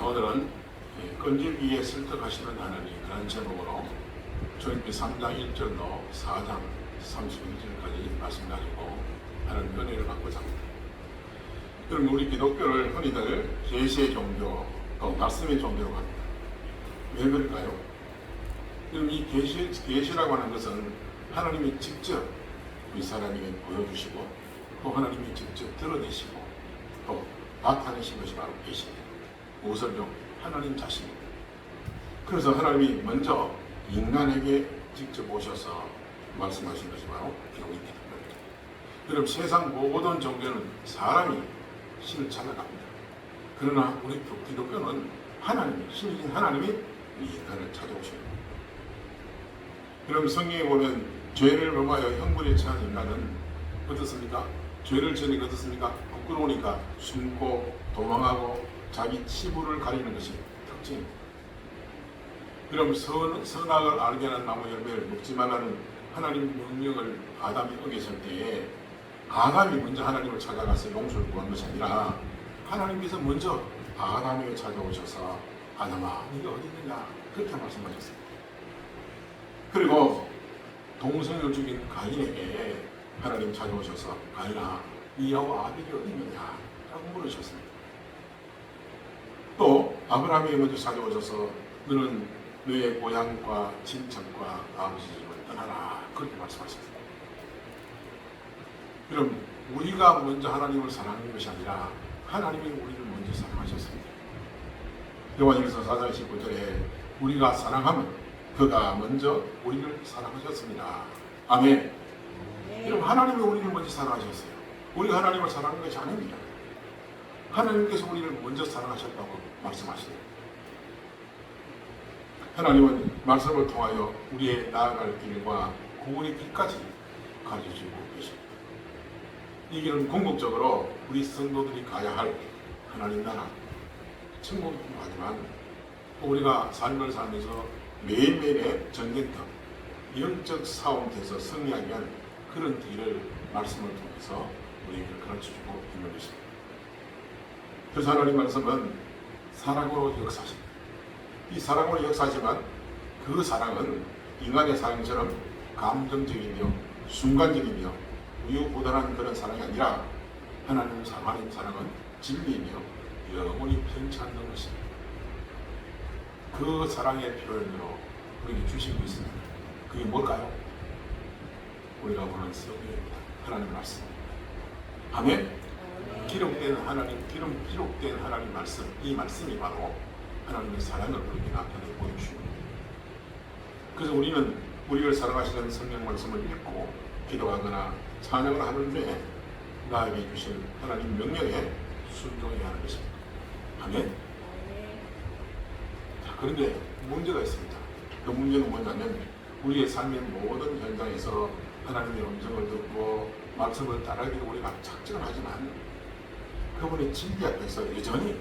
오늘은 끈질기게 설득하시는 하나님이라는 제목으로 출애굽기 3장 1절로 4장 31절까지 말씀 가지고 하나님 은혜를 받고자 합니다. 그럼 우리 기독교를 흔히들 계시의 종교 또 말씀의 종교로 합니다. 왜 그럴까요? 그럼 이 계시라고 하는 것은 하나님이 직접 우리 사람에게 보여주시고 또 하나님이 직접 드러내시고 또 나타내신 것이 바로 계시입니다. 무엇을요? 하나님 자신입니다. 그래서 하나님이 먼저 인간에게 직접 오셔서 말씀하신 것이 바로 교회입니다. 그럼 세상 모든 종교는 사람이 신을 찾아갑니다. 그러나 우리 기독교는 신이신 하나님이 인간을 찾아오십니다. 그럼 성경에 보면 죄를 범하여 형벌에 처한 인간은 어떻습니까? 죄를 지으니까 어떻습니까? 부끄러우니까 숨고 도망하고 자기 치부를 가리는 것이 특징입니다. 그럼 선악을 알게 하는 나무 열매를 먹지 말라는 하나님 명령을 아담이 어겼을 때에 아담이 먼저 하나님을 찾아가서 용서를 구한 것이 아니라 하나님께서 먼저 아담에게 찾아오셔서 아담아 네가 어디 있느냐 그렇게 말씀하셨습니다. 그리고 동생을 죽인 가인에게 하나님 찾아오셔서 가인아 네하고 아벨이 어디 있느냐 라고 물으셨습니다. 또 아브라함이 먼저 찾아오셔서 너는 너의 고향과 친척과 아버지 집을 떠나라 그렇게 말씀하셨습니다. 그럼 우리가 먼저 하나님을 사랑하는 것이 아니라 하나님이 우리를 먼저 사랑하셨습니다. 요한일서 4장 19절에 우리가 사랑하면 그가 먼저 우리를 사랑하셨습니다. 아멘. 그럼 하나님이 우리를 먼저 사랑하셨어요. 우리가 하나님을 사랑하는 것이 아닙니다. 하나님께서 우리를 먼저 사랑하셨다고 말씀하시네요. 하나님은 말씀을 통하여 우리의 나아갈 길과 구원의 길까지 가르쳐주고 계십니다. 이 길은 궁극적으로 우리 성도들이 가야 할 하나님 나라 천국이긴 하지만 우리가 삶을 살면서 매일매일의 전쟁터 영적 싸움에서 승리하기 위한 그런 길을 말씀을 통해서 우리에게 가르쳐주고 있는 것입니다. 그래서 하나님 말씀은 사랑으로 역사하십니다. 이 사랑으로 역사하지만 그 사랑은 인간의 사랑처럼 감정적이며 순간적이며 우유부단한 그런 사랑이 아니라 하나님 사랑은 진리이며 영원히 편치 않는 것입니다. 그 사랑의 표현으로 우리에게 주신 것이 있습니다. 그게 뭘까요? 우리가 보는 성경입니다. 하나님 말씀. 아멘. 기록된 하나님 말씀, 이 말씀이 바로 하나님의 사랑을 우리에게 나타내 보여주십니다. 그래서 우리는 우리를 사랑하시는 성경 말씀을 읽고 기도하거나 찬양을 하는데 나에게 주신 하나님 명령에 순종해야 하는 것입니다. 아멘. 자, 그런데 문제가 있습니다. 그 문제는 뭐냐면 우리의 삶의 모든 현장에서 하나님의 음성을 듣고 말씀을 따르기를 우리가 작정을 하지만 그분의 진리 앞에서 여전히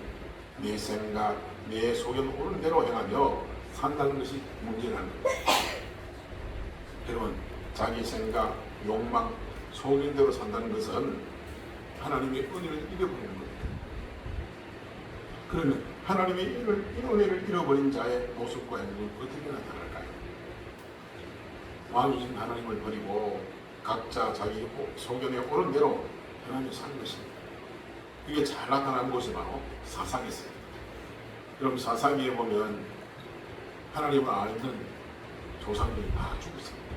내 생각, 내 소견 옳은 대로 행하며 산다는 것이 문제라는 겁니다. 여러분, 자기 생각, 욕망, 소견대로 산다는 것은 하나님의 은혜를 잃어버리는 겁니다. 그러면 하나님의 은혜를 잃어버린 자의 모습과 행동은 어떻게 나타날까요? 왕이신 하나님을 버리고 각자 자기 소견에 옳은 대로 행하며 사는 것입니다. 이게 잘 나타난 곳이 바로 사사기입니다. 그럼 사사기에 보면 하나님을 아는 조상들이 다 죽었습니다.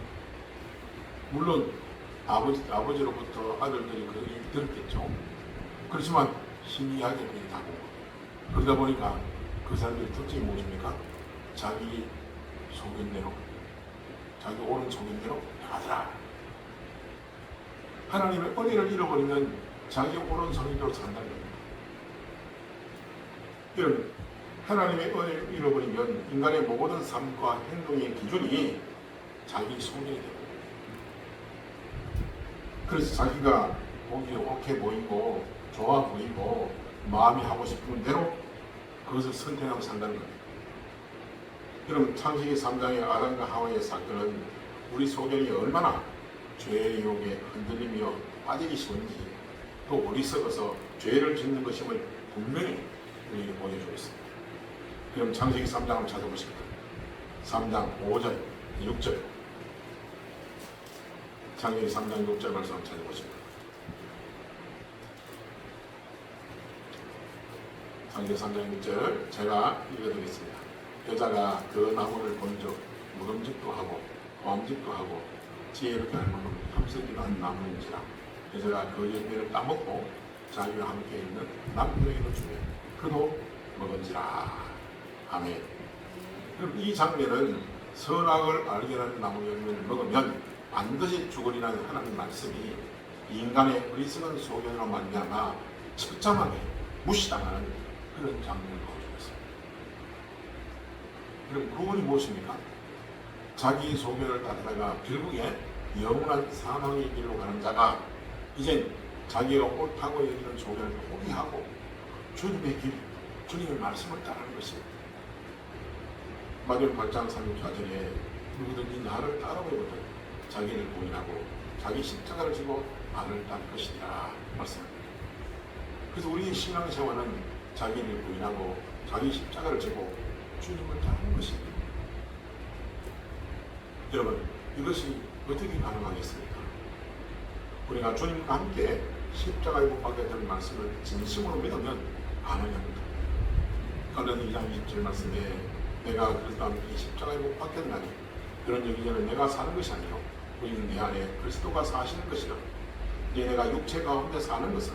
물론 아버지로부터 아들들이 그 얘기를 들었겠죠. 그렇지만 희미하게 그게 다 보고 그러다 보니까 그 사람들의 특징이 무엇입니까? 자기 소견대로 자기 옳은 소견대로 하더라. 하나님의 은혜를 잃어버리면 자기 옳은 소견대로 산다는 겁니다. 여러분, 하나님의 은혜를 잃어버리면 인간의 모든 삶과 행동의 기준이 자기 소견이 됩니다. 그래서 자기가 보기에 옳게 보이고 좋아 보이고 마음이 하고 싶은 대로 그것을 선택하고 산다는 겁니다. 그럼 창세기 3장의 아담과 하와의 사건은 우리 소견이 얼마나 죄의 유혹에 흔들리며 빠지기 쉬운지 또 어리석어서 죄를 짓는 것임을 분명히 우리에게 보여주고 있습니다. 그럼 창세기 3장 한번 찾아보십니다. 3장 5절, 6절. 창세기 3장 6절 말씀 한번 찾아보십니다. 창세기 3장 6절 제가 읽어드리겠습니다. 여자가 그 나무를 본즉 묵음직도 하고 호암직도 하고 지혜롭게 할 만큼 탐스기도 한 나무인지라 여자가 그 열매를 따먹고 자기와 함께 있는 남편에게도 주며 그도 먹은지라. 아멘. 그럼 이 장면은 선악을 알게 하는 나무 열매를 먹으면 반드시 죽으리라는 하나님 말씀이 인간의 어리석은 소견으로 말미암아 처참하게 무시당하는 그런 장면을 보여주고 있습니다. 그럼 그분이 무엇입니까? 자기 소견을 따르다가 결국에 영원한 사망의 길로 가는 자가 이제 자기가 옳다고 여기는 소견을 포기하고 주님의 길, 주님의 말씀을 따르는 것입니다. 마태복음 8장 34절에 누구든지 나를 따라오거든 자기를 부인하고 자기 십자가를 지고 나를 따를 것이니라 말씀합니다. 그래서 우리의 신앙생활은 자기를 부인하고 자기 십자가를 지고 주님을 따르는 것입니다. 여러분, 이것이 어떻게 가능하겠습니까? 우리가 주님과 함께 십자가에 못 박혔다는 말씀을 진심으로 믿으면 가능합니다. 그런 2장 20절 말씀에 내가 그리스도와 함께 십자가에 못 박혔나니 그런 여기에는 내가 사는 것이 아니요 우리는 내 안에 그리스도가 사시는 것이라. 이제 내가 육체 가운데 사는 것은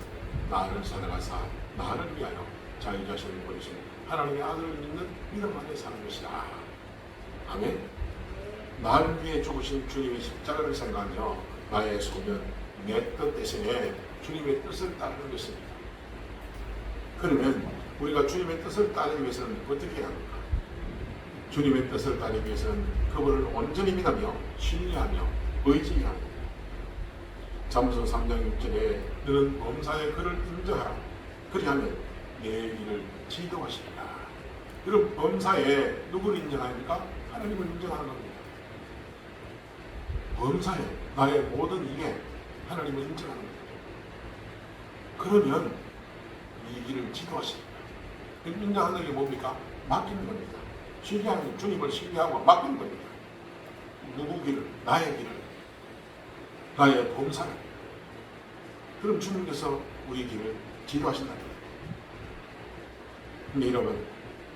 나를 사랑하사 나를 위하여 자기 자신을 버리신 하나님의 아들을 믿는 믿음 안에 사는 것이다. 아멘. 나를 위해 죽으신 주님의 십자가를 생각하며 나의 소견, 내 뜻 대신에 주님의 뜻을 따르는 것입니다. 그러면 우리가 주님의 뜻을 따르기 위해서는 어떻게 해야 합니까? 주님의 뜻을 따르기 위해서는 그분을 온전히 믿으며 신뢰하며 의지하며 잠언서 3장 6절에 너는 범사의 그를 인정하라. 그리하면 내 길을 지도하시리라. 그럼 범사에 누구를 인정합니까? 하나님을 인정하는 겁니다. 범사에 나의 모든 일에 하나님을 인정하는 겁니다. 그러면 이 길을 지도하십니다. 인정하는 게 뭡니까? 맡기는 겁니다. 신뢰하는 주님을 신뢰하고 맡기는 겁니다. 누구 길을? 나의 길을. 나의 범사를. 그럼 주님께서 우리 길을 지도하신다는 거예요. 근데 여러분,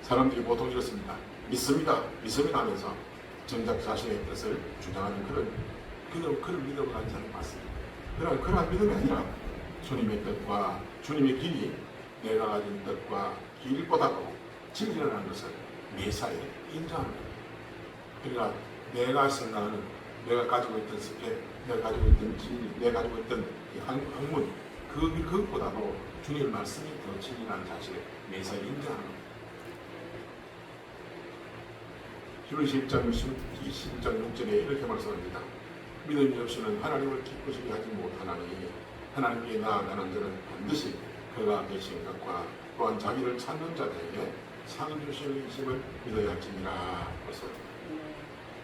사람들이 보통 이렇습니다. 믿습니다 하면서 정작 자신의 뜻을 주장하는 그런 믿음을 가진 사람이 많습니다. 그러한 믿음이 아니라 주님의 뜻과 주님의 길이 내가 가진 뜻과 길보다도 진리라는 것을 매사에 인정하는 거예요. 그러니까 내가 생각하는, 내가 가지고 있던 스펙, 내가 가지고 있던 진리, 내가 가지고 있던 학문, 그것보다도 주님의 말씀이 더 진리라는 사실을 매사에 인정하는 겁니다. 히브리서 1장 6절에 이렇게 말씀합니다. 믿음이 없이는 하나님을 기쁘시게 하지 못하나니 하나님께 나아가는 자는 반드시 그가 계신 것과 또한 자기를 찾는 자들에게 상 주시는 이심을 믿어야 할지니라.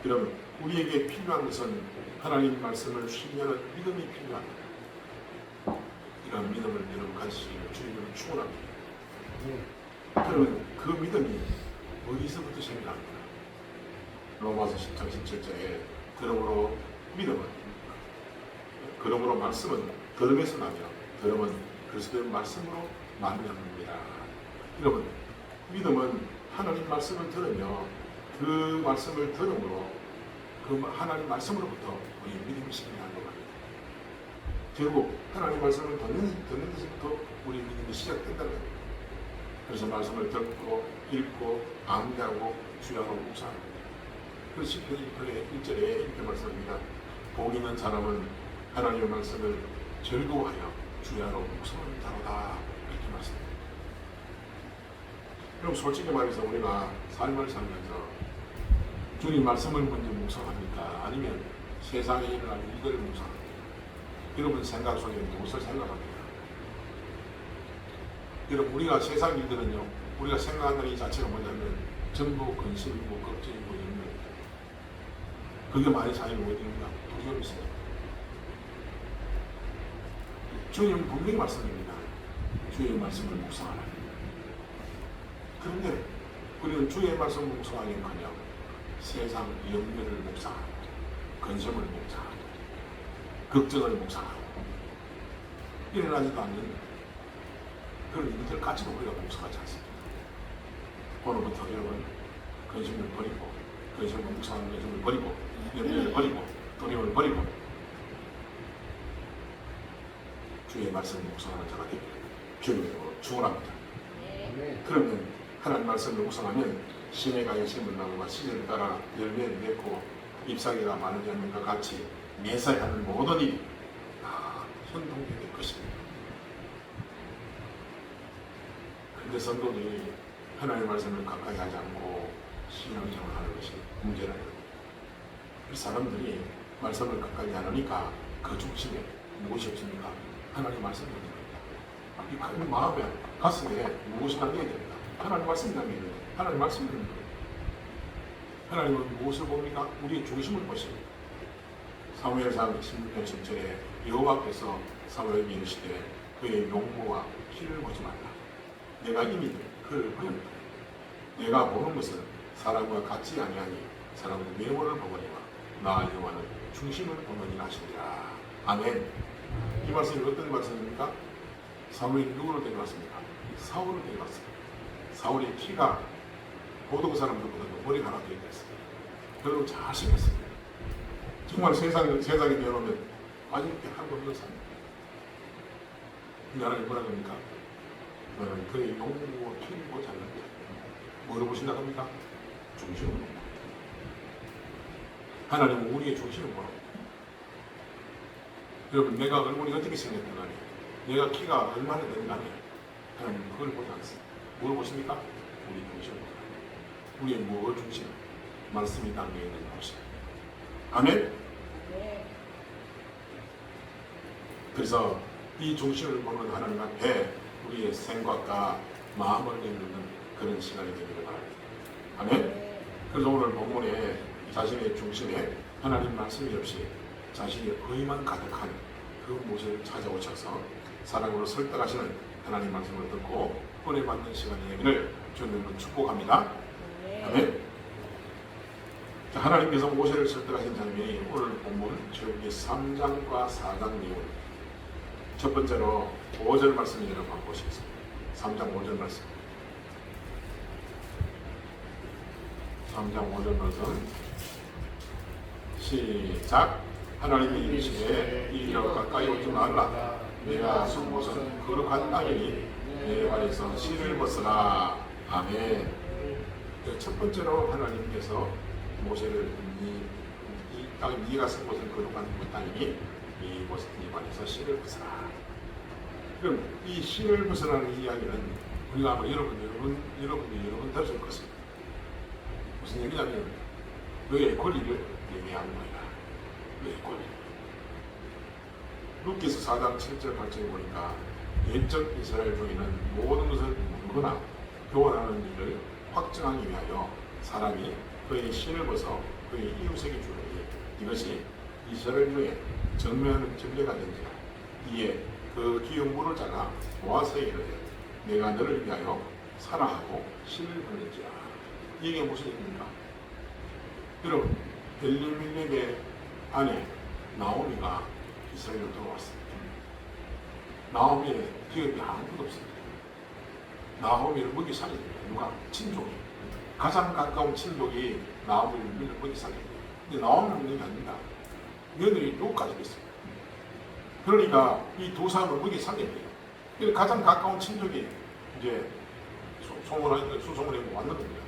그럼 우리에게 필요한 것은 하나님 말씀을 신뢰하는 믿음이 필요합니다. 이런 믿음을 여러분 가지시기를 주님으로 축원합니다. 그러면 그 믿음이 어디서부터 생겨납니까? 로마서 10장 17절에 그러므로 믿음은, 그러므로 말씀은 들음에서 나며 들음은 그리스도의 말씀으로 말미암습니다. 여러분, 믿음은 하나님 말씀을 들으며 그 말씀을 들음으로 그 하나님 말씀으로부터 우리 믿음이 생겨나는 겁니다. 결국 하나님 말씀을 듣는 데서부터 우리 믿음이 시작된다는 겁니다. 그래서 말씀을 듣고 읽고 암기하고 주야로 묵상합니다. 그 시편 1절에 이렇게 말씀합니다. 복 있는 사람은 하나님의 말씀을 즐거워하여 주야로 묵상하는 자로다. 이렇게 말씀합니다. 그럼 솔직히 말해서 우리가 삶을 살면서 주님 말씀을 먼저 묵상합니까? 아니면 세상에 일어나는 일들을 묵상합니까? 여러분 생각 속에 무엇을 생각합니까? 여러분, 우리가 세상 일들은요, 우리가 생각하는 이 자체가 뭐냐면 전부 근심이고 걱정이고 염려입니다. 그게 많이 자기를 어디는가? 두려움이 있습니다. 주님은 분명히 말씀입니다. 주의 말씀을 묵상하라. 그런데 우리는 주의 말씀 묵상하기는커녕 세상 염려를 묵상하고 근심을 묵상하고 걱정을 묵상하고 일어나지도 않는 그런 일들까지도 우리가 묵상하지 않습니다. 오늘부터 여러분 근심을 버리고 근심을 묵상하는 근심을 버리고 염려를 버리고 두려움을 버리고 주의 말씀을 묵상하는 자가 되기를 주님으로 축원합니다. 그러면 하나님 말씀을 묵상하면 심에 가야 심을 나무가 시절을 따라 열매를 맺고 잎사귀가 마르지 않는 것 같이 매사에 하는 모든 일이 다 현동되게 될 것입니다. 그런데 성도들이 하나님의 말씀을 가까이 하지 않고 신앙생활을 하는 것이 문제라는 겁니다. 이 사람들이 말씀을 가까이 안 하니까 그 중심에 무엇이 없습니까? 하나님의 말씀이 없는 겁니다. 이 마음에 가슴에 무엇이 담겨야 됩니다. 하나님 말씀이 담겨야 됩니다. 하나님 말씀이 있는 겁니다. 하나님은 무엇을 봅니까? 우리의 중심을 보십니다. 사무엘상 16장 10절에 여호와께서 사무엘에게 이르시되 그의 용모와 키를 보지 말라. 내가 이미 그를 보였다. 내가 보는 것은 사람과 같지 아니하니 사람은 외모를 보거니와 나 여호와는 중심을 보느니라 하시니라. 아멘. 이 말씀이 어떤 말씀입니까? 사무엘이 누구를 데려왔습니까? 사울을 데려왔습니다. 사울의 키가 보통 사람들보다 머리가 하나 더 있었습니다. 별로 잘생겼습니다. 정말 세상에 내놓으면 아주 이렇게 하고 있는 사람. 하나님 뭐라 그럽니까? 너는 그의 용모와 키를 보지 않는다. 뭐로 보신다고 합니까? 중심을 본다. 하나님은 우리의 중심을 보라. 여러분, 내가 얼굴이 어떻게 생겼든 간에, 내가 키가 얼마나 되든 간에, 하나님은 그걸 보지 않습니다. 뭘 보십니까? 우리 중심을 보라. 우리의 무엇 중심? 말씀이 담겨있는 곳이. 아멘? 네. 그래서 이 중심을 보는 하나님 앞에 우리의 생각과 마음을 내놓는 그런 시간이 되기를 바랍니다. 아멘? 그래서 오늘 본문에 자신의 중심에 하나님 말씀이 없이 자신의 의만 가득한 그 모습을 찾아오셔서 사랑으로 설득하시는 하나님 말씀을 듣고 은혜 받는 시간이 되기를 주님을 축복합니다. 아멘. 자, 하나님께서 모세를 설득하신 장면이 오늘 본문 출애굽기 3장과 4장 내용. 첫 번째로 5절 말씀을 여러분 한번 보시겠습니다. 3장 5절 말씀. 3장 5절 말씀. 시작. 하나님이 이르시되 이리로 가까이 오지 말라. 내가 선 곳은 거룩한 땅이니 내 발에서 실을 벗으라. 아멘. 첫 번째로 하나님께서 모세를 이 땅 네가 선 곳은 거룩한 땅이니 이 발에서 실을 벗으라. 그럼 이 실을 벗으라는 이야기는 우리가 아마 여러분이 들으실 것입니다. 무슨 얘기냐면 너의 권리를 내게 양보해라. 너의 권리. 룻기서 4장 7절 8절에 보니까 옛적 이스라엘 중에는 모든 것을 묻거나 교환하는 일을 확증하기 위하여 사람이 그의 신을 벗어 그의 이웃에게 주느니 이것이 이스라엘 중에 정매하는 전례가 된지라. 이에 그 기운 물을 잘라 모아서에 이르되 내가 너를 위하여 사랑하고 신을 벗는지라. 이게 무슨 얘기입니까? 여러분, 엘리멜렉의 아내 나오미가 이스라엘로 들어왔습니다. 나오미의 기업이 아무것도 없습니다. 나오미를 먹이 살립니다. 누가? 친족이. 가장 가까운 친족이 나오미를 먹이 살립니다. 근데 나오미를 먹는 게 아닙니다. 며느리 누구까지 있습니다. 그러니까 이 두 사람을 먹이 살립니다. 가장 가까운 친족이 이제 수소문에 왔는 겁니다.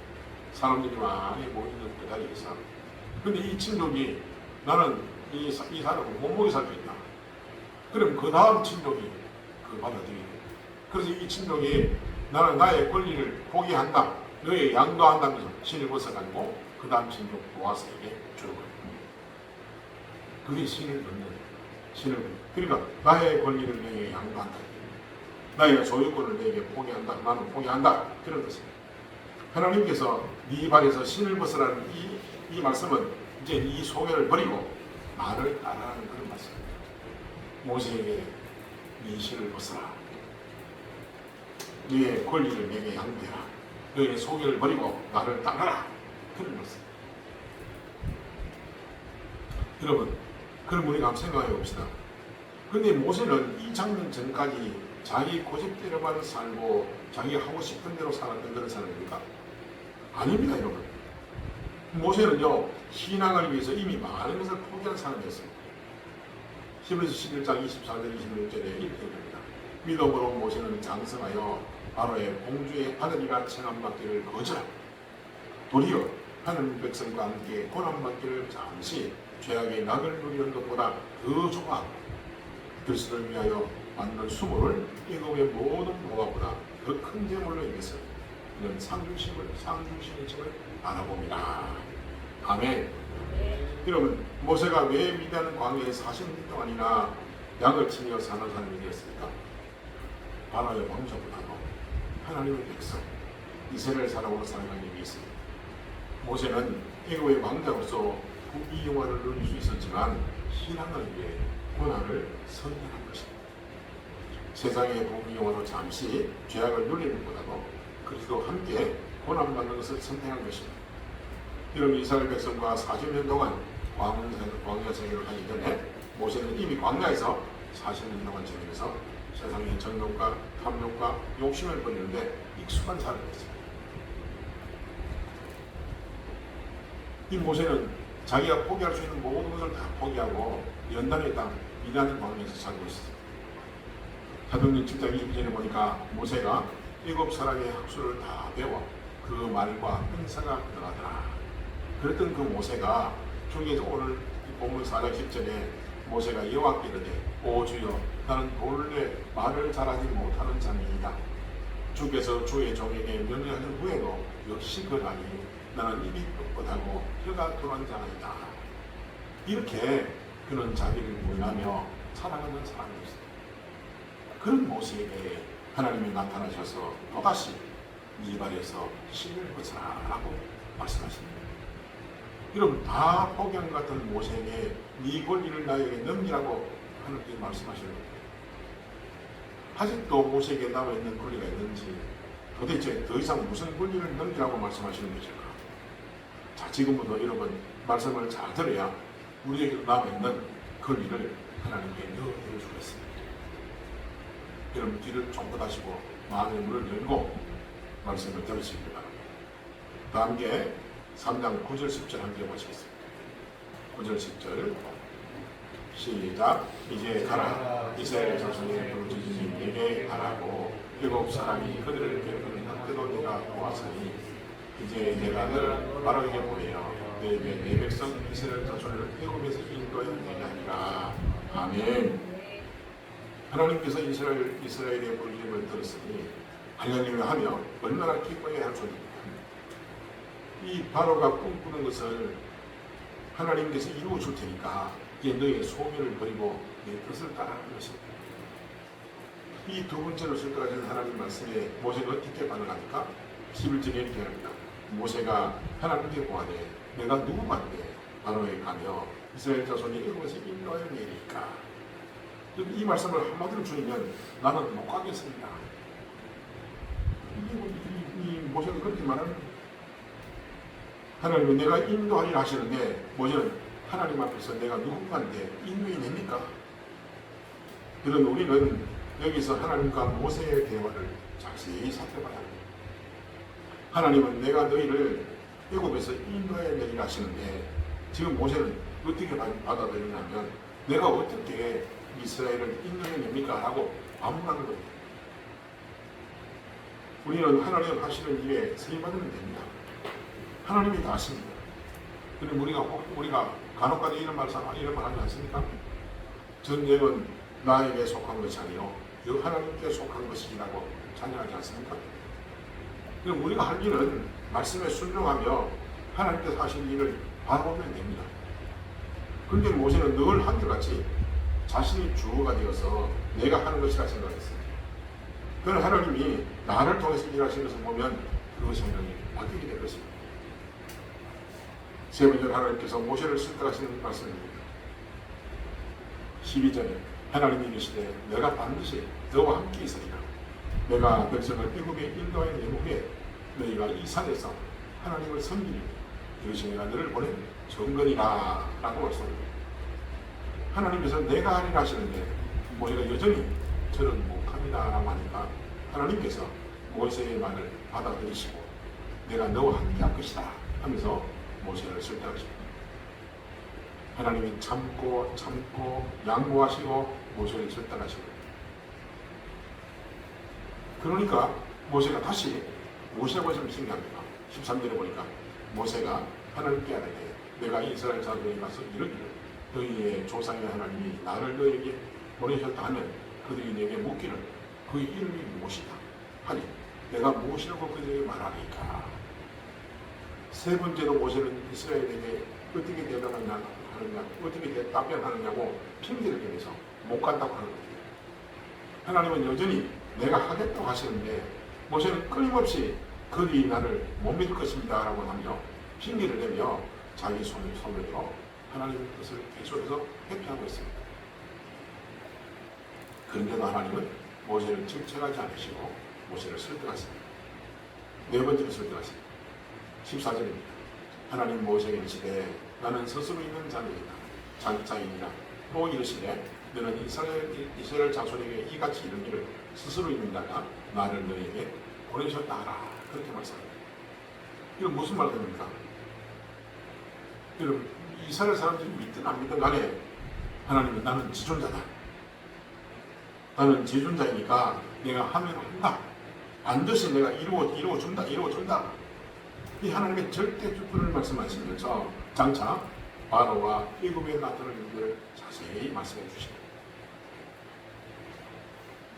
사람들이 많이 모이는 그 자리에서. 근데 이 친족이 나는 이 사람을 못 먹이 살고 있다. 그럼 그 다음 친족이 그걸 받아들이고. 그래서 이 친족이 나는 나의 권리를 포기한다. 너의 양도한다면서 신을 벗어가지고 그 다음 친족 모아서에게 주는 거예요. 그게 신을 벗는 신을. 그러니까 나의 권리를 내게 양도한다. 나의 소유권을 내게 포기한다. 나는 포기한다. 그런 뜻입니다. 하나님께서 네 발에서 신을 벗으라는 이 말씀은 이제 이 소개를 버리고 나를 따라하는 그런 말씀입니다. 모세에게 네 신을 벗어라. 네의 권리를 내게 양도해라. 너희의 소기를 버리고 나를 따라라. 그런 말씀. 여러분, 그럼 우리가 한번 생각해 봅시다. 근데 모세는 이 장면 전까지 자기 고집대로만 살고 자기가 하고 싶은 대로 살았던 그런 사람입니까? 아닙니다, 여러분. 모세는요, 신앙을 위해서 이미 많은 것을 포기한 사람이었습니다. 히브리서 11장 24절 26절에 이렇게 됩니다. 믿음으로 모세는 장성하여 바로의 공주의 아들이라 칭함받기를 거절하고 도리어 하나님 백성과 함께 고난받기를 잠시 죄악의 낙을 누리는 것보다 더 좋아 그리스도를 위하여 받는 수모를 애굽의 모든 보화보다 더 큰 재물로 인해서 이런 상중심의 점을 알아봅니다. 아멘. 여러분, 모세가 왜 미디안 광야에 40년 동안이나 약을 치며 사는 사람이 되었습니까? 바로의 왕조보다도 하나님의 백성 이스라엘 사람으로 살아가기 위해서입니다. 모세는 애굽의 왕자로서 국위 영화를 누릴 수 있었지만 신앙을 위해 고난을 선택한 것입니다. 세상의 국위 영화로 잠시 죄악을 누리는 것보다도 그리스도와 함께 고난받는 것을 선택한 것입니다. 여러분, 이스라엘 백성과 40년 동안 광야 생활을 하기 전에 모세는 이미 광야에서 40년 동안 지내면서 세상의 정욕과 탐욕과 욕심을 버리는데 익숙한 사람이었습니다. 이 모세는 자기가 포기할 수 있는 모든 것을 다 포기하고 연단의 땅 미디안 광야에서 살고 있었습니다. 사도행전 7장 22절에 보니까 모세가 7사람의 학술을 다 배워 그 말과 행사가 들어가더라. 그랬던 그 모세가 중에서 오늘 본문 4장 10절에 모세가 여호와께 이르되 오 주여 나는 본래 말을 잘하지 못하는 자니이다. 주께서 주의 종에게 명령하신 후에도 역시 그러하니 나는 입이 뻣뻣하고 혀가 둔한 자이다. 이렇게 그는 자기를 부인하며 살아가는 사람이었습니다. 그런 모세에게 하나님이 나타나셔서 또다시 네 발에서 신을 벗어라 라고 말씀하십니다. 여러분, 다 포기한 것 같은 모세에게 네 권리를 나에게 넘기라고 하나님께서 말씀하시는 겁니다. 아직도 모세에게 남아있는 권리가 있는지 도대체 더 이상 무슨 권리를 넘기라고 말씀하시는 것일까? 자, 지금부터 여러분 말씀을 잘 들어야 우리에게 남아있는 권리를 하나님께 넣어주겠습니다. 여러분 귀를 쫑긋 하시고 마음의 문을 열고 말씀을 들으시기 바랍니다. 다 함께 3장 9절 10절 함께 보시겠습니다. 9절 10절 시작. 이제 가라 이스라엘 자손의 부르짖으시에게 가라고 7사람이 그들을 괴롭히는 때도 내가 보았으니 이제 내가 너를 바로에게 보내어 너에게 내 백성 이스라엘 자손을 애굽에서 인도하여 내게 하리라. 아멘. 하나님께서 이스라엘의 부르짖음을 들었으니 하나님을 하며 얼마나 기뻐해야 할 소리입니다. 이 바로가 꿈꾸는 것을 하나님께서 이루어 줄 테니까 이제 너의 소명을 버리고 내 뜻을 따라하는 것입니다. 이 두 번째로 설득하신 하나님 말씀에 모세가 어떻게 반응합니까? 11절에 이렇게 합니다. 모세가 하나님께 고하되 내가 누구만데 바로에 가며 이스라엘 자손이 애굽에서 인도하여 내리까. 이 말씀을 한마디로 줄이면 나는 못 가겠습니다. 이 모세가 그렇게 말하는 하나님은 내가 인도하리라 하시는데 모세는 하나님 앞에서 내가 누군가인데 인도해 냅니까? 그런 우리는 여기서 하나님과 모세의 대화를 자세히 살펴봐야 합니다. 하나님은 내가 너희를 애굽에서 인도해 내리라 하시는데 지금 모세는 어떻게 받아들이냐면 내가 어떻게 이스라엘을 인도해 냅니까? 하고 반문하는 겁니다. 우리는 하나님 하시는 일에 세임받으면 됩니다. 하나님이 다 하십니다. 그런데 우리가 간혹가다 이런 말 하지 않습니까? 전쟁은 나에게 속한 것이 아니요 하나님께 속한 것이라고 찬양하지 않습니까? 그럼 우리가 할 일은 말씀에 순종하며 하나님께서 하신 일을 바라보면 됩니다. 그런데 모세는 늘 한결같이 자신이 주어가 되어서 내가 하는 것이라 생각했습니다. 그런 하나님이 나를 통해서 일하시는 것을 보면 그 생각이 바뀌게 될 것입니다. 세 번째로 하나님께서 모세를 선택하시는 말씀입니다. 12절에 하나님이 이르시되 내가 반드시 너와 함께 있으리라. 내가 백성을 애굽에 인도하여 낸 후에 너희가 이 산에서 하나님을 섬기니 이것이 내가 너를 보낸 정건이라 라고 말씀합니다. 하나님께서 내가 하리라 하시는데 모세가 여전히 저는 못합니다 라고 하니까 하나님께서 모세의 말을 받아들이시고 내가 너와 함께 할 것이다 하면서 모세를 설득하십니다. 하나님이 참고 양보하시고 모세를 설득하십니다. 그러니까 모세가 다시 모세라고 하시면 신기합니다. 13절에 보니까 모세가 하나님께 하는데 내가 이스라엘 자손에 가서 이르기를 너희의 조상의 하나님이 나를 너희에게 보내셨다 하면 그들이 내게 묻기를 그의 이름이 무엇이다 하니 내가 무엇이라고 그들에게 말하니까. 세 번째로 모세는 이스라엘에게 어떻게 대답하느냐 어떻게 답변하느냐고 핑계를 대면서 못 간다고 하는 겁니다. 하나님은 여전히 내가 하겠다고 하시는데 모세는 끊임없이 그들이 나를 못 믿을 것입니다 라고 하며 핑계를 대며 자기 손을 들어 하나님의 뜻을 계속해서 회피하고 있습니다. 그런데도 하나님은 모세를 질책하지 않으시고 모세를 설득하십니다. 네 번째로 설득하십니다. 14절입니다. 하나님 모세에게 이르시되 나는 스스로 있는 자이니라. 또 이르시되 너는 이스라엘 자손에게 이같이 이르기를 스스로 있는 자가 나를 너에게 보내셨다 하라. 그렇게 말씀합니다. 이건 무슨 말입니까? 여러분 이스라엘 사람들이 믿든 안 믿든 간에 하나님은 나는 지존자다. 나는 지존자이니까 내가 하면 한다. 반드시 내가 이루어준다. 이 하나님의 절대 주권을 말씀하시면서 장차 바로와 애굽에 나타나는 일들을 자세히 말씀해 주십니다.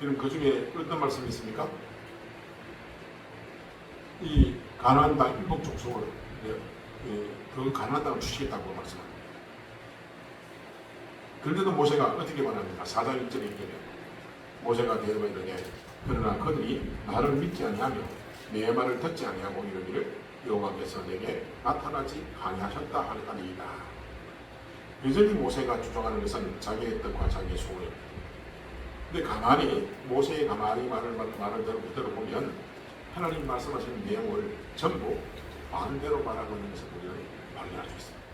그럼 그 중에 어떤 말씀이 있습니까? 이 가나안 땅 일곱 족속을 그 가나안 땅을 주시겠다고 말씀합니다. 그런데도 모세가 어떻게 말합니까? 4장 1절에 있게 모세가 대답하되 그러나 그들이 나를 믿지 아니하며 내 말을 듣지 아니하고 이르기를 여호와께서 내게 나타나지 아니하셨다 하니이다. 여전히 모세가 주장하는 것은 자기의 뜻과 자기의 소원입니다. 근데 가만히 모세의 말을 들어보면 하나님 말씀하시는 내용을 전부 반대로 말하고 있는 것을 우리는 발견할 수 있습니다.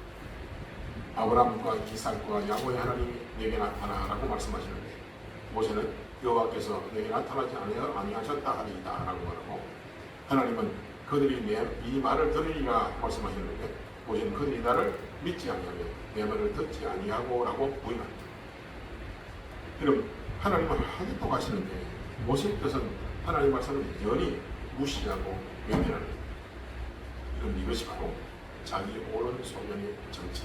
아브라함과 이삭과 야곱의 하나님이 내게 나타나라고 말씀하시는데 모세는 여호와께서 내게 나타나지 아니하셨다 하니이다 라고 말하고 하나님은 그들이 이 말을 들으리라 말씀하셨는데 모세는 그들이 나를 믿지 아니하며 내 말을 듣지 아니하고 라고 부인합니다. 여러분 하나님은 하겠다고 하시는데 모세의 뜻은 하나님 말씀을 연히 무시하고 외면하는 이것이 바로 자기 옳은 소견의 정치.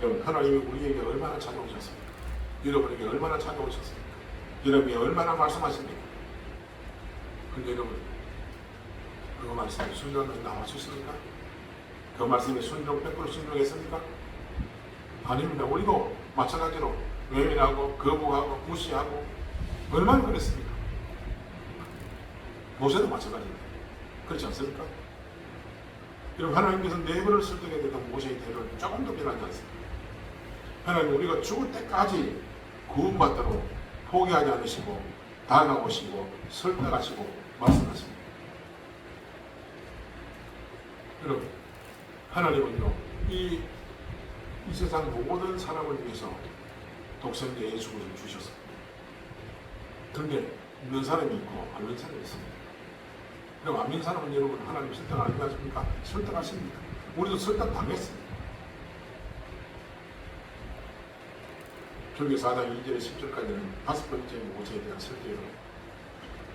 여러분 하나님이 우리에게 얼마나 찾아오셨습니까? 여러분에게 얼마나 찾아오셨습니까? 여러분이 얼마나 말씀하십니까? 근데 여러분 그 말씀에 순종이 나와주십니까? 그 말씀에 100% 순종했습니까? 아닙니다. 우리도 마찬가지로 외면하고 거부하고 무시하고 얼마나 그랬습니까? 모세도 마찬가지입니다. 그렇지 않습니까? 여러분 하나님께서 네 번을 설득해야 되던 모세의 태도는 조금 더 변하지 않습니다. 하나님 우리가 죽을 때까지 구원받도록 포기하지 않으시고 다가오시고 설득하시고 말씀하십니다. 여러분 하나님은요 이 세상 모든 사람을 위해서 독생자 예수 그리스도를 주셨습니다. 그런데 믿는 사람이 있고 안 믿는 사람이 있습니다. 그럼 안 믿는 사람은 여러분 하나님 설득 안 하십니까? 설득하십니다. 우리도 설득 당했습니다. 출애굽기 4장 2절에 10절까지는 5번째 모세에 대한 설득으로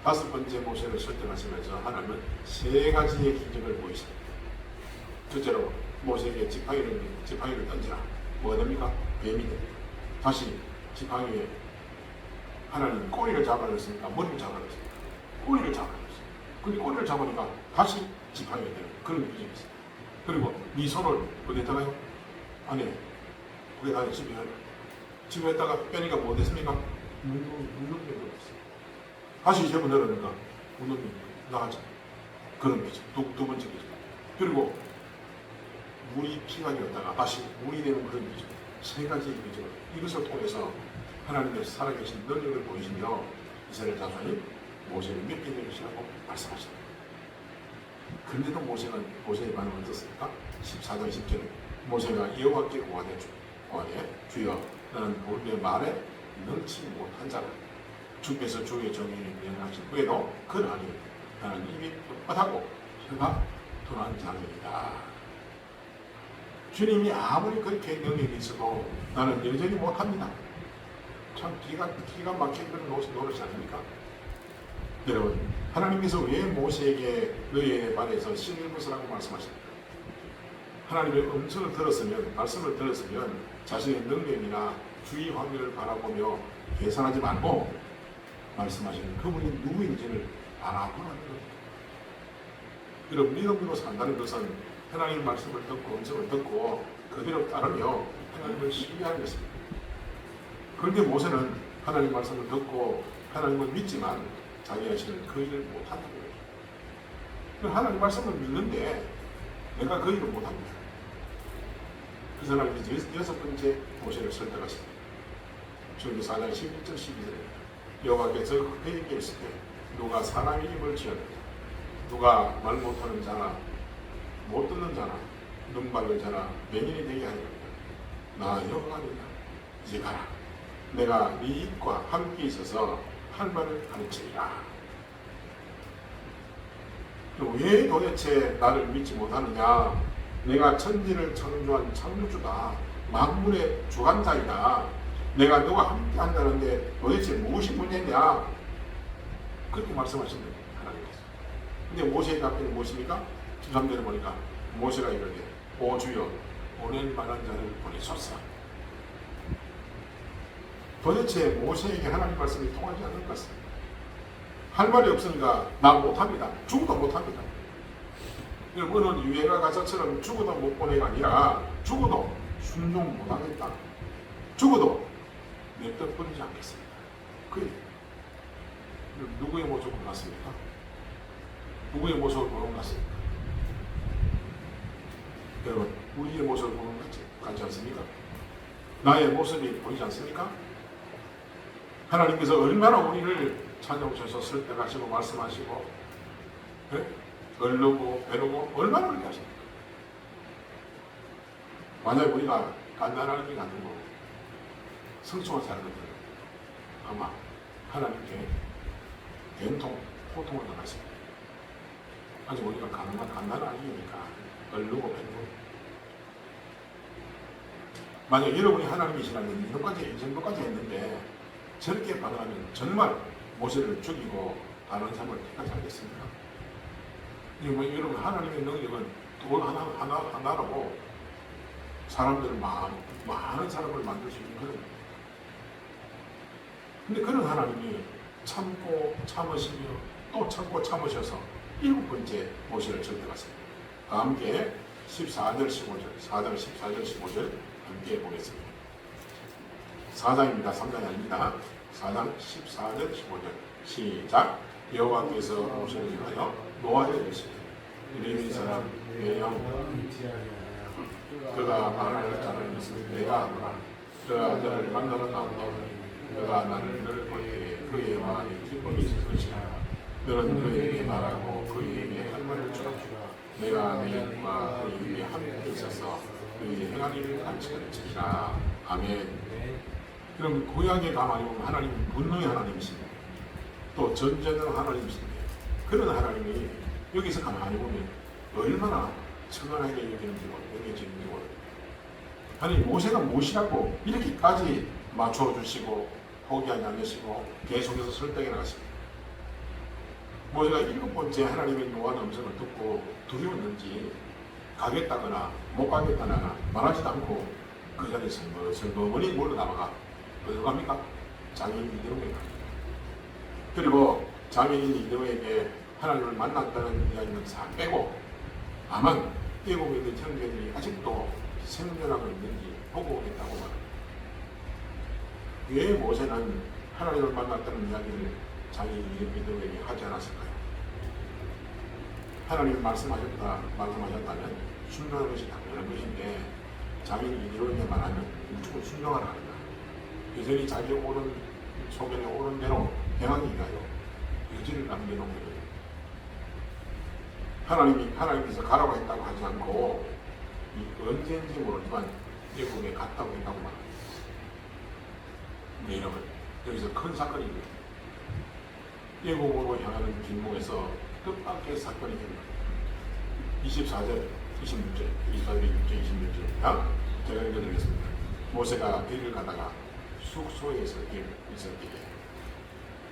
5번째 모세를 설득하시면서 하나님은 3가지의 기적을 보이십니다. 첫째로 모세에게 지팡이를 던지라. 뭐가 됩니까? 뱀이 됩니다. 다시 지팡이에 하나님 꼬리를 잡아냈습니까? 머리를 잡아냈습니까? 꼬리를 잡아냈습니다. 근데 꼬리를 잡으니까 다시 지팡이가 되는 그런 기적이 있어요. 그리고 네 손을 어디다가요? 안에 거기다 집에 했다가 빼니까 뭐 됐습니까? 묻는 게 없어요. 다시 집어 넣으니까 묻는 게 나가죠. 그런 기적. 두 번째 기적. 그리고 물이 피가 되었다가 다시 물이 되는 그런 기적. 3가지의 기적. 이것을 통해서 하나님의 살아계신 능력을 보이시며 이스라엘 자손이 모세를 믿게 되시라고 말씀하십니다. 근데도 모세의 반응은 어떻습니까? 14장 10절 모세가 여호와께 구하되 주여 나는 본래 말에 능치 못한 자라. 주께서 주의 정의를 명하신 후에도 그러하니 나는 입이 뻣뻣하고 혀가 둔한 자입니다. 주님이 아무리 그렇게 능력이 있어도 나는 여전히 못합니다. 참 기가 막힌 그런 노릇이 아닙니까? 여러분, 하나님께서 왜 모세에게 너희의 발에서 신을 벗으라고 말씀하십니까? 하나님의 말씀을 들었으면 자신의 능력이나 주의 확률을 바라보며 계산하지 말고 말씀하시는 그분이 누구인지를 알아보라는 겁니다. 여러분, 믿음으로 산다는 것은 하나님의 말씀을 듣고 음성을 듣고 그대로 따르며 하나님을 신뢰하는 것입니다. 그런데 모세는 하나님 말씀을 듣고 하나님을 믿지만 자기 자신은 그 일을 못한다는 거예요. 하나님 말씀을 믿는데 내가 그 일을 못합니다. 그래서 하나님이 여섯 번째 모세를 설득하십니다. 출애굽기 4장 11절 12절입니다. 여호와께서 그에게 이르시되 누가 사람의 입을 지었느냐 누가 말 못하는 자나 못 듣는 자나 눈 밝은 자나 맹인이 되게 하리라. 나 여호와니라. 이제 가라. 내가 네 입과 함께 있어서 할 말을 가르치리라. 왜 도대체 나를 믿지 못하느냐? 내가 천지를 창조한 창조주다. 만물의 주관자이다. 내가 너와 함께 한다는데 도대체 무엇이 문제냐? 그렇게 말씀하신다. 하나님께서. 근데 모세의 답변이 무엇입니까? 13절에 보니까 모세가 이르되 오 주여 보낼 만한 자를 보내소서. 도대체 모세에게 하나님 말씀이 통하지 않는 것은 할 말이 없으니까 나 못합니다. 죽어도 못합니다. 여러분은 유해가 가사처럼 죽어도 못 보내가 아니라 죽어도 순종 못하겠다. 죽어도 내 뜻 버리지 않겠습니다. 그게 누구의 모습을 봤습니까? 누구의 모습을 보는 것 같습니까? 여러분, 우리의 모습을 보는 것 같지 않습니까? 나의 모습이 보이지 않습니까? 하나님께서 얼마나 우리를 찾아오셔서 설득하시고 말씀하시고 얼르고 배르고 얼마나 그렇게 하십니까? 만약 우리가 간단한 게 아니고 성숙한 사람들은 아마 하나님께 된통, 호통을 당하십니다. 아직 우리가 간단한 아기니까 얼르고 배르고 만약 여러분이 하나님이시라면 이 정도까지 했는데 저렇게 반응하면 정말 모세를 죽이고 다른 삶을 택하지 않겠습니까? 여러분, 하나님의 능력은 돌 하나로 사람들을 많은 사람을 만들 수 있는 그런. 근데 그런 하나님이 참고 참으시며 또 참고 참으셔서 7번째 모세를 설득하십니다. 다 함께 14절 15절 4장 14절 15절 함께 보겠습니다. 4장입니다. 3장이 아닙니다. 4장 14절 15절 시작. 여호와께서 모세를 위하여 노아에 이르시되 이르는 사람 외형 그가 말을 자는 것을 내가 하노라. 그가 너를 만나러 나오노니 그가 나를 볼 때에 그의 마음에 기쁨이 있을 것이라. 너는 그에게 말하고 그에게 할 말을 주라. 내가 내 입과 그 입에 함께 있어서 그의 행한 일을 가르치리라. 아멘. 그럼 구약에 가만히 보면 하나님은 분노의 하나님이십니다. 또 전쟁의 하나님이십니다. 그런 하나님이 여기서 가만히 보면 얼마나 청원하게 여겨지는지 아니 모세가 무엇이라고 이렇게까지 맞춰주시고 포기하지 않으시고 계속해서 설득해 나가십니다. 모세가 7번째 하나님의 노한 음성을 듣고 두려웠는지 가겠다거나 못 가겠다거나 말하지도 않고 그 자리에서 슬그머니 몰러 나가가 어디로 갑니까? 장인 이대로에 갑니다. 그리고 장인 이대로에게 하나님을 만났다는 이야기는 다 빼고 아마 애굽에 있는 형제들이 아직도 생존하고 있는지 보고 오겠다고 말합니다. 왜 모세는 하나님을 만났다는 이야기를 장인 이대로에게 하지 않았을까요? 하나님이 말씀하셨다면 순종하는 것이 당연한 것인데 장인 이대로에게 말하면 무조건 순종하라 합니다. 여전히 자기 옳은 소견에 옳은 대로 행하기 위하여 의지를 남겨놓은 거예요. 하나님께서 가라고 했다고 하지 않고 이 언제인지 모르지만 애국에 갔다고 했다고 말합니다. 내용은 여기서 큰 사건입니다. 애국으로 향하는 길목에서 뜻밖의 사건이 됩니다. 24절, 26절, 24절, 26절, 26절 제가 읽어드리겠습니다. 모세가 길을 가다가 숙소에 있었기에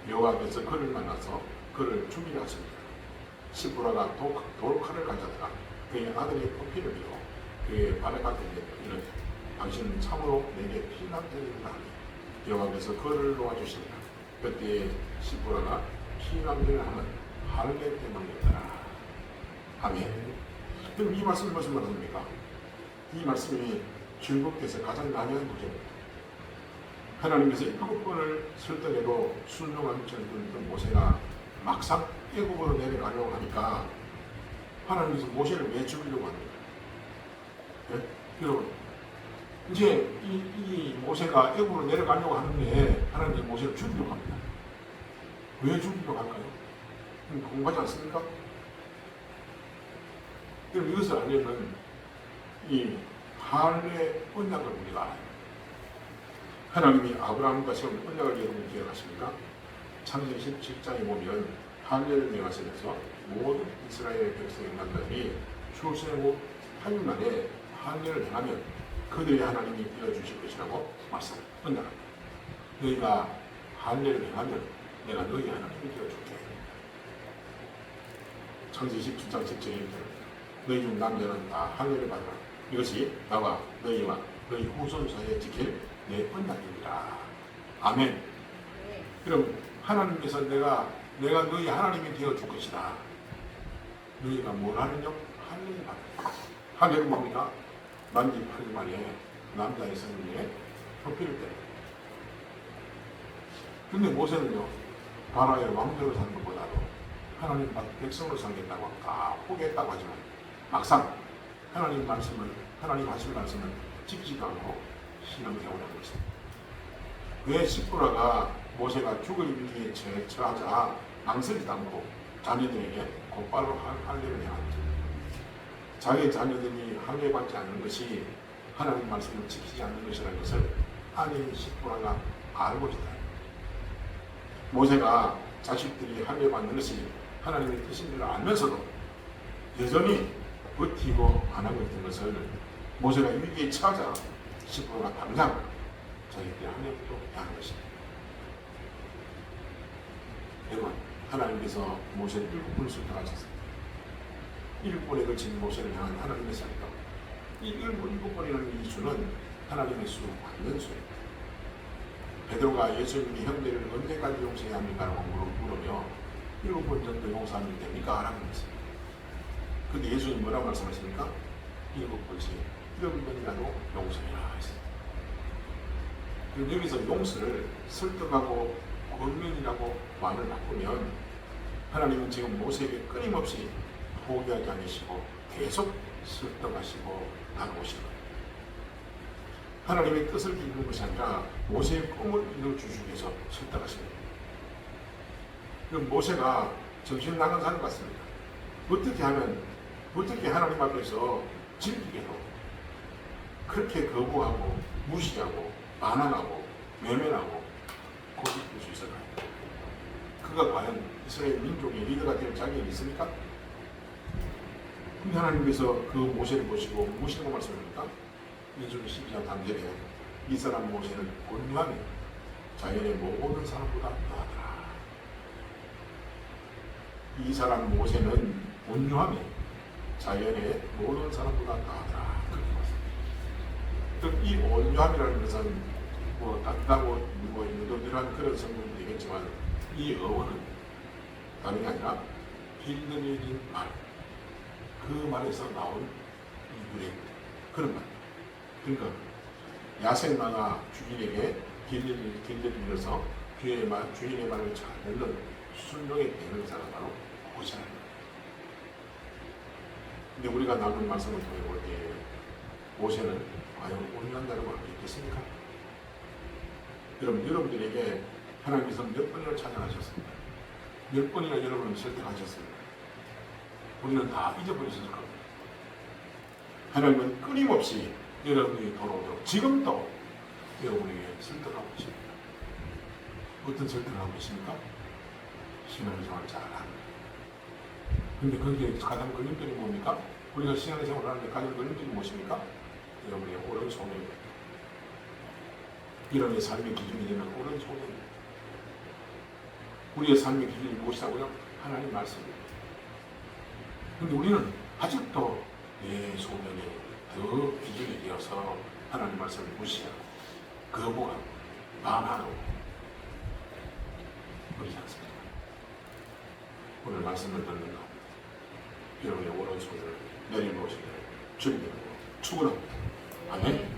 여호와께서 그를 만나서 그를 죽이려 하십니다. 시브라가 돌칼을 가져다가 그의 아들의 포피를 밀어 그의 발에 갖다 이르되 당신은 참으로 내게 피난자이다 하니 여호와께서 그를 놓아주시니라. 그때 시브라가 피난자를 하면 할례 때문이었더라. 아멘. 그럼 이 말씀이 무슨 말입니까? 이 말씀이 출국에서 가장 난해한 구절입니다. 하나님께서 7번을 설득해도 순종한 전던 모세가 막상 애국으로 내려가려고 하니까 하나님께서 모세를 왜 죽이려고 합니까? 네? 여러분, 이제 이 모세가 애국으로 내려가려고 하는데 하나님께서 모세를 죽이려고 합니다. 왜 죽이려고 할까요? 궁금하지 않습니까? 그럼 이것을 알려면 이 할례 언약을 우리가 알아요. 하나님이 아브라함과 세운 언약을 여러분 기억하십니까? 창세기 17장에 보면 할례를 명하시면서 모든 이스라엘 백성의 남자들이 출생 후 8일 만에 할례를 행하면 그들이 하나님이 되어주실 것이라고 언약합니다. 너희가 할례를 행하면 내가 너희 하나님이 되어줄게. 창세기 17장 17절에 너희 중 남자는 다 할례를 받으라. 이것이 나와 너희와 너희 후손 사이에 지킬 내 언약입니다. 아멘. 그럼 하나님께서 내가 너희 하나님이 되어줄 것이다. 너희가 뭘 하느냐? 할례를 받는다. 할례는 뭡니까? 만지 8일 만에 남자의 성령에 표피를 때려. 근데 모세는요, 바라의 왕조로 사는 것보다도 하나님 백성으로 살겠다고 다 포기했다고 하지만 막상 하나님 하실 말씀을 지키지도 않고 신앙생활을 하고 있습니다. 왜 시브라가 모세가 죽을 위기에 처하자 망설이지 않고 자녀들에게 곧바로 할례를 행합니다. 자기 자녀들이 할례받지 않는 것이 하나님 말씀을 지키지 않는 것이라는 것을 아내인 시브라가 알고 있다. 모세가 자식들이 할례받는 것이 하나님의 뜻인 줄 알면서도 여전히 버티고 안 하고 있던 것을 모세가 위기에 처하자 시브라가 당장 자기들이 할례부터 하는 것입니다. 여러분, 하나님께서 모세를 7번을 선택하셨습니다. 7번에 걸친 모세를 향한 하나님의 선택. 이 7번이라는 이 수는 하나님의 수, 완전 수입니다. 베드로가 예수님이 형제를 언제까지 용서해야 합니까? 라고 물으며 7번 정도 용서하면 됩니까? 라고 했습니다. 근데 예수님이 뭐라고 말씀하십니까? 7번씩 7번이라도 용서해라 했습니다. 그럼 여기서 용서를 설득하고 권면이라고 말을 바꾸면 하나님은 지금 모세에게 끊임없이 포기하지 않으시고 계속 설득하시고 나누시는 거예요. 하나님의 뜻을 이루는 것이 아니라 모세의 꿈을 이루어주시기 위해서 설득하시는 거예요. 그럼 모세가 정신 나간 사람 같습니다. 어떻게 하나님 앞에서 즐기게도 그렇게 거부하고 무시하고 반항하고 외면하고 고집할 수 있을까요? 그가 과연 이스라엘 민족의 리더가 될 자격이 있습니까? 근데 하나님께서 그 모세를 보시고 무엇이라고 말씀합니까? 민수기 12장 3절에 이 사람 모세는 온유하며 자연의 모든 사람보다 나아더라. 이 사람 모세는 온유하며 자연의 모든 사람보다 나아더라. 그렇게 말씀합니다. 이 온유함이라는 것은 따뜻하고 유도들한 그런 성분이 되겠지만 이 어원은 다른 게 아니라 빌드니진 말, 그 말에서 나온 이 유래입니다. 그런 말. 그러니까 야생마가 주인에게 길을 잃어서 주인의 말을 잘 듣는 순종의 대명사가 바로 모세라는 거예요. 근데 우리가 나눈 말씀을 통해 볼 때 모세는 과연 온유한다고 할 수 있겠습니까? 여러분들에게 하나님께서 몇 번이나 찬양하셨습니다. 몇 번이나 여러분을 설득하셨습니다. 우리는 다 잊어버렸을 겁니다. 하나님은 끊임없이 여러분이 돌아오도록 지금도 여러분에게 설득하고 있습니다. 어떤 설득을 하고 있습니까? 신앙생활 잘하는. 근데 거기에 가장 걸림돌이 뭡니까? 우리가 신앙생활을 하는데 가장 걸림돌이 무엇입니까? 여러분의 오른손입니다. 이런 삶의 기준이 되는 오른손입니다. 우리의 삶의 기준이 무엇이라고요? 하나님 말씀입니다. 근데 우리는 아직도 내 소명이 더 기준이 되어서 하나님 말씀을 무시하고 거부하고 반하고 그러지 않습니다. 오늘 말씀을 듣는 가운데 여러분의 오른손을 내려놓으시기를 주님으로 축원합니다. 아멘.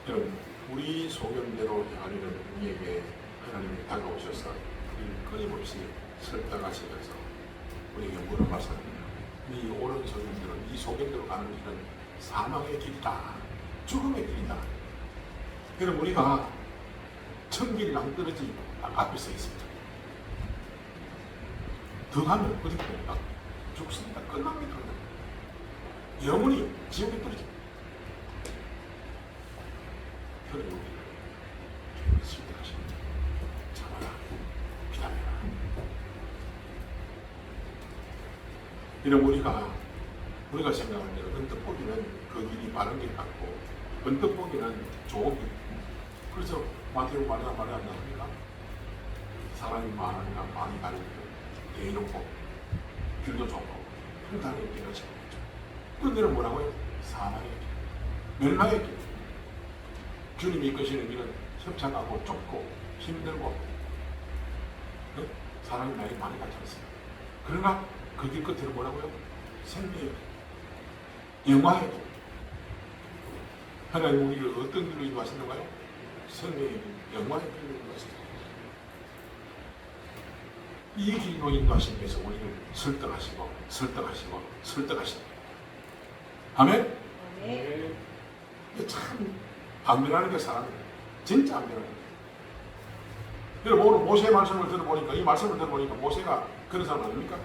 여러분, 우리 소견대로 행하려는 우리에게 하나님이 다가오셔서 우리를 끊임없이 설득하시면서 우리에게 물어봤습니다. 이 옳은 소견대로, 이 소견대로 가는 길은 사망의 길이다, 죽음의 길이다. 여러분, 우리가 천길 낭떠러지 앞에 서 있습니다. 더 가면 어디 됩니까? 죽습니다. 끝납니다. 영원히 지옥에 떨어집니다. 그리고 우리를 설득하십니다. 참아라, 기다려라. 이런 우리가 생각할 때는 언뜻 보기는 그 길이 바른 길 같고 언뜻 보기는 좋은 길. 그래서 마태복음 말이 안 나옵니까? 사람이 많으니까 많이 가는 길, 대놓고 길도 좋고 평탄하게 길을 잡고 끝내는 뭐라고요? 사망의 길, 멸망의 길. 주님이 이끄시는 길은 협착하고 좁고 힘들고 사람이 많이 가지 않습니다. 그러나 그 길 끝에는 뭐라고요? 생명의 길, 영광의 길. 하나님 우리를 어떤 길로 인도하시는가요? 생명의 길, 영광의 길로 인도하십니다. 이 길로 인도하시기 위해서 우리를 설득하시고 아멘? 네. 참 안면하는 게 사람이에요. 진짜 안면하는 거예요. 여러분 오늘 모세의 말씀을 들어보니까 이 말씀을 들어보니까 모세가 그런 사람 아닙니까?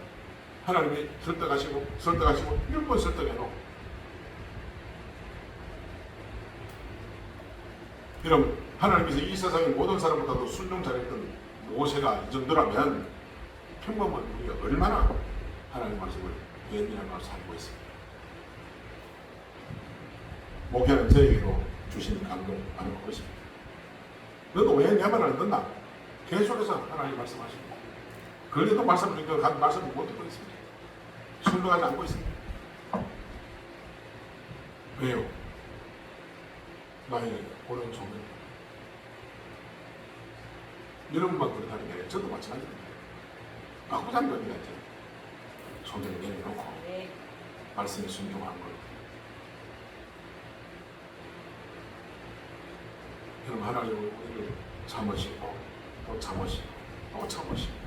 하나님이 설득하시고 6번 설득해놓고 여러분 하나님께서 이 세상의 모든 사람보다도 순종 잘했던 모세가 이 정도라면 평범한 우리가 얼마나 하나님 말씀을 예민한 걸 살고 있습니다. 목회는 저에게도 주신 감동 많이 받고 있습니다. 너도 왜 내 말을 안 듣나? 계속해서 하나님 말씀하십니다. 그런데도 말씀드리니까 말씀을 못 듣고 있습니다. 순종하지 않고 있습니다. 왜요? 나의 오른손은 여러분만 그렇다는 게 아니라 저도 마찬가지입니다. 바꾸자는 겁니다. 손을 내려놓고 말씀에 순종하는 것. 여러분 하나님은 우리를 참으시고 또 참으시고 또 참으시고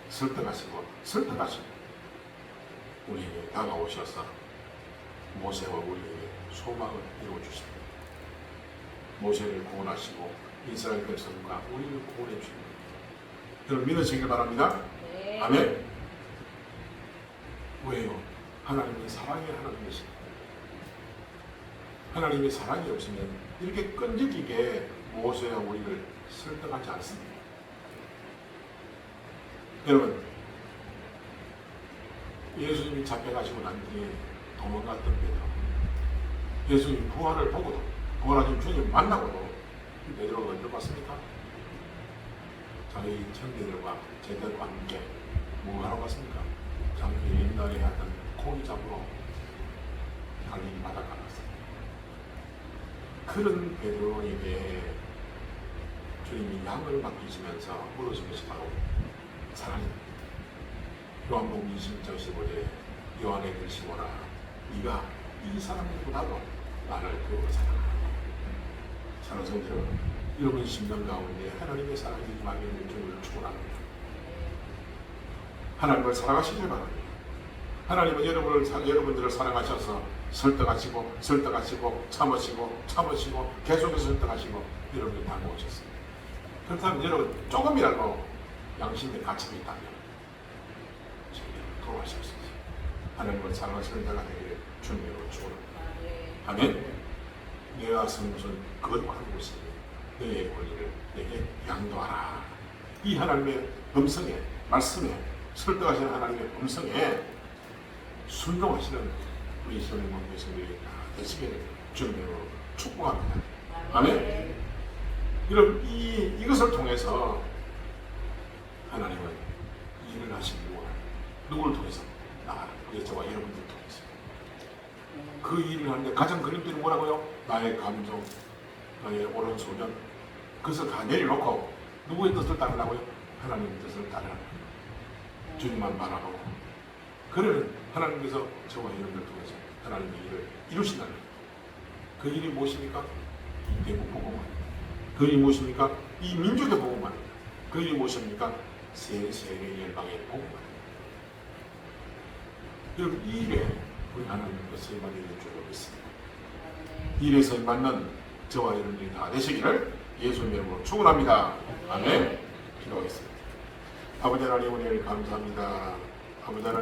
설득하시고 우리에게 다가오셔서 모세와 우리에게 소망을 이루어주십니다. 모세를 구원하시고 이스라엘 백성과 우리를 구원해 주십니다. 여러분 믿으시길 바랍니다. 네. 아멘. 왜요? 하나님은 사랑의 하나님이십니다. 하나님의 사랑이 없으면 이렇게 끈질기게 모세와 우리를 설득하지 않습니다. 여러분 예수님이 잡혀가시고 난 뒤에 도망갔던 베드로, 예수님 부활을 보고도 부활하신 주님 만나고도 베드로가 언제 봤습니까? 자기 형제들과 제자들과 함께 뭐 하러 갔습니까? 자기 옛날에 하던 고기 잡으러 갈릴리 바닷가 갔습니다. 그런 베드로에게 주님이 양을 맡기시면서 물으신 것이 바로 사랑입니다. 요한복음 20장 15절에 요한의 글 시모나 네가 이 사람보다도 나를 더 사랑하라. 사랑하는 성도 여러분 심령 가운데 하나님의 사랑이 임하게 있는 주님을 축원합니다. 하나님을 사랑하시길 바랍니다. 하나님은 여러분들을 사랑하셔서 설득하시고 참으시고 계속해서 설득하시고 여러분을 다가오셨습니다. 그렇다면 여러분 조금이라도 양심의 가책이 있다면 돌아가시겠습니다. 하나님을 사랑하시는 자가 되기를 주님으로 축원합니다. 아멘. 내가 성전 거룩한 곳에 너의 권리를 내게 양도하라. 이 하나님의 음성에, 말씀에, 설득하시는 하나님의 음성에 순종하시는 우리 시온의 몸의 성들이 다 되시기를 주님으로 축복합니다. 아멘. 여러분 이것을 통해서 하나님은 일을 하시고 누구를 통해서? 나를, 저와 여러분들 통해서. 그 일을 하는데 가장 그림들이 뭐라고요? 나의 감정, 나의 옳은 소견, 그것을 다 내려놓고 누구의 뜻을 따르라고요? 하나님의 뜻을 따르라. 주님만 바라보고. 그러면 하나님께서 저와 여러분들 통해서 하나님의 일을 이루신다는 그 일이 무엇입니까? 이 대국 복음만. 그 일이 무엇입니까? 이 민족의 복음만. 그 일이 무엇입니까? 세계 열방의 복음만. 여러분 이 일에 우리 하나님과 서임받는 줄 믿습니다. 이 일에 서임받는 저와 여러분들이 다 되시기를 예수님의 이름으로 축원합니다. 아멘. 기도하겠습니다. 아버지 하나님 은혜를 감사합니다. 아버지 하나님